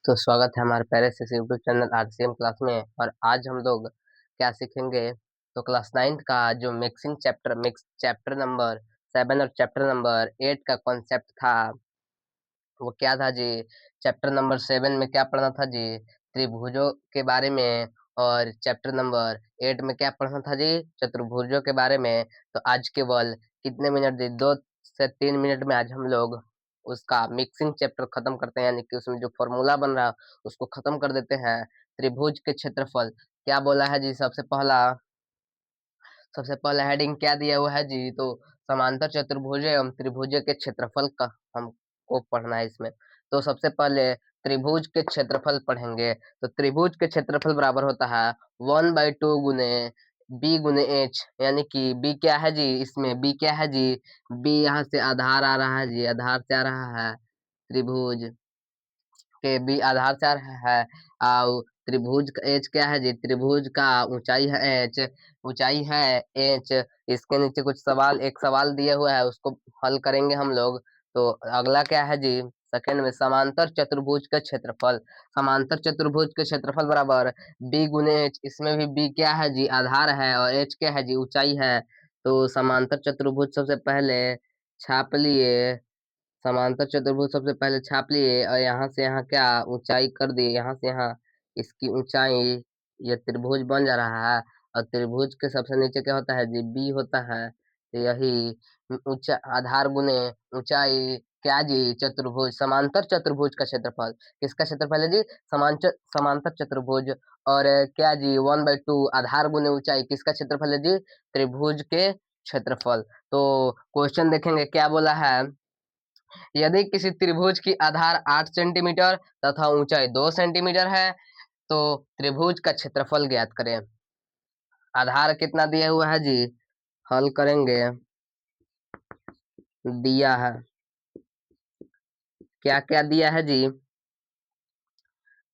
तो स्वागत है हमारे प्यारे से यूट्यूब चैनल आरसीएम क्लास में। और आज हम लोग क्या सीखेंगे, तो क्लास 9th का जो मिक्स चैप्टर नंबर 7 और चैप्टर नंबर 8 का कॉन्सेप्ट था वो क्या था जी। चैप्टर नंबर 7 में क्या पढ़ना था जी, त्रिभुजों के बारे में। और चैप्टर नंबर 8 में क्या पढ़ना था जी, चतुर्भुजों के बारे में। तो आज केवल कितने मिनट जी, 2 से 3 मिनट में आज हम लोग उसका मिक्सिंग चैप्टर खत्म करते हैं, यानी कि उसमें जो फॉर्मूला बन रहा है उसको खत्म कर देते हैं। त्रिभुज के क्षेत्रफल क्या बोला है जी, सबसे पहला हेडिंग क्या दिया हुआ है जी, तो समांतर चतुर्भुज एवं त्रिभुज के क्षेत्रफल का हमको पढ़ना है इसमें। तो सबसे पहले त्रिभुज के क्षेत्रफल पढ़ेंगे। तो त्रिभुज के क्षेत्रफल बराबर होता है 1/2 गुने बी गुने एच, यानी कि बी क्या है जी, इसमें बी क्या है जी, बी यहाँ से आधार आ रहा है जी, आधार से आ रहा है त्रिभुज के बी आधार से आ रहा है। और त्रिभुज का एच क्या है जी, त्रिभुज का ऊंचाई है एच, ऊंचाई है एच। इसके नीचे एक सवाल दिया हुआ है, उसको हल करेंगे हम लोग। तो अगला क्या है जी, सेकंड में समांतर चतुर्भुज का क्षेत्रफल। समांतर चतुर्भुज के क्षेत्रफल बराबर बी गुने एच, इसमें भी बी क्या है जी, आधार है, और एच क्या है जी, ऊंचाई है। तो समांतर चतुर्भुज सबसे पहले छाप लिए, समांतर चतुर्भुज सबसे पहले छाप लिए और यहाँ से यहाँ क्या ऊंचाई कर दिए, यहाँ से यहाँ इसकी ऊंचाई, ये त्रिभुज बन जा रहा है। और त्रिभुज के सबसे नीचे क्या होता है जी, बी होता है। तो यही ऊंचा आधार गुने ऊंचाई क्या जी, चतुर्भुज समांतर चतुर्भुज का क्षेत्रफल। किसका क्षेत्रफल है जी, समांतर चतुर्भुज। और क्या जी, 1/2 आधार गुने ऊंचाई किसका क्षेत्रफल है जी, त्रिभुज के क्षेत्रफल। तो क्वेश्चन देखेंगे क्या बोला है, यदि किसी त्रिभुज की आधार 8 सेंटीमीटर तथा ऊंचाई 2 सेंटीमीटर है तो त्रिभुज का क्षेत्रफल ज्ञात करें। आधार कितना दिया हुआ है जी, हल करेंगे। दिया है, क्या क्या दिया है जी,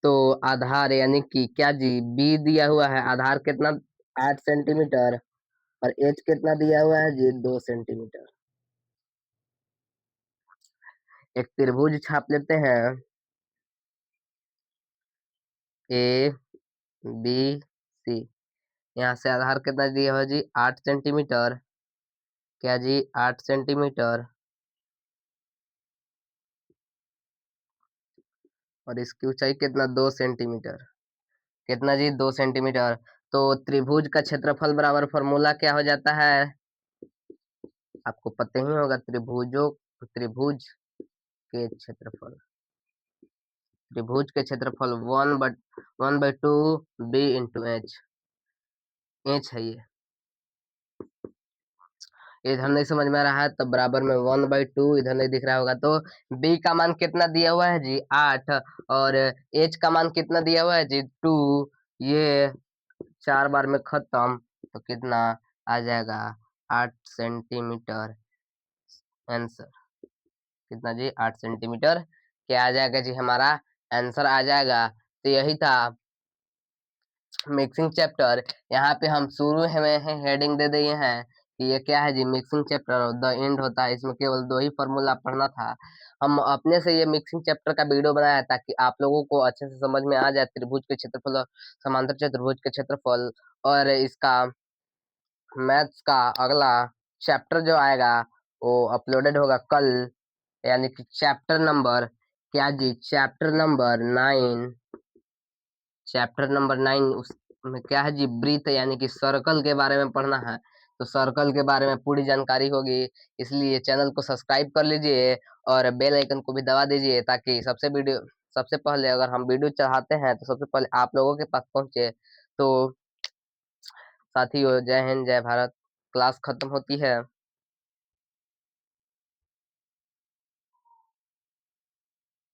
तो आधार यानी कि क्या जी, बी दिया हुआ है, आधार कितना 8 सेंटीमीटर, और एच कितना दिया हुआ है जी, 2 सेंटीमीटर। एक त्रिभुज छाप लेते हैं, ए बी सी। यहाँ से आधार कितना दिया हुआ है जी, 8 सेंटीमीटर, क्या जी 8 सेंटीमीटर, और इसकी ऊंचाई कितना 2 सेंटीमीटर, कितना जी 2 सेंटीमीटर। तो त्रिभुज का क्षेत्रफल बराबर फॉर्मूला क्या हो जाता है, आपको पता ही होगा, त्रिभुज के क्षेत्रफल, त्रिभुज के क्षेत्रफल 1/2 बी इंटू एच, एच है ये। इधर नहीं समझ में आ रहा है तो बराबर में 1/2, इधर नहीं दिख रहा होगा तो बी का मान कितना दिया हुआ है जी 8, और एच का मान कितना दिया हुआ है जी 2। ये 4 बार में खत्म, तो कितना आ जाएगा 8 सेंटीमीटर। आंसर कितना जी, 8 सेंटीमीटर क्या आ जाएगा जी, हमारा आंसर आ जाएगा। तो यही था मिक्सिंग चैप्टर। यहाँ पे हम शुरू में हेडिंग दे दिए हैं कि ये क्या है जी, मिक्सिंग चैप्टर द एंड होता है, इसमें केवल 2 ही फॉर्मूला पढ़ना था। हम अपने से ये मिक्सिंग चैप्टर का वीडियो बनाया है ताकि आप लोगों को अच्छे से समझ में आ जाए त्रिभुज के क्षेत्रफल और समांतर चतुर्भुज के क्षेत्रफल। और इसका मैथ्स का अगला चैप्टर जो आएगा वो अपलोडेड होगा कल, यानी कि चैप्टर नंबर क्या जी, चैप्टर नंबर 9 उसमें क्या है जी, ब्रीथ यानी कि सर्कल के बारे में पढ़ना है। तो सर्कल के बारे में पूरी जानकारी होगी, इसलिए चैनल को सब्सक्राइब कर लीजिए और बेल आइकन को भी दबा दीजिए ताकि सबसे पहले अगर हम वीडियो चाहते हैं तो सबसे पहले आप लोगों के पास पहुंचे। तो साथियों, जय हिंद जय भारत। क्लास खत्म होती है।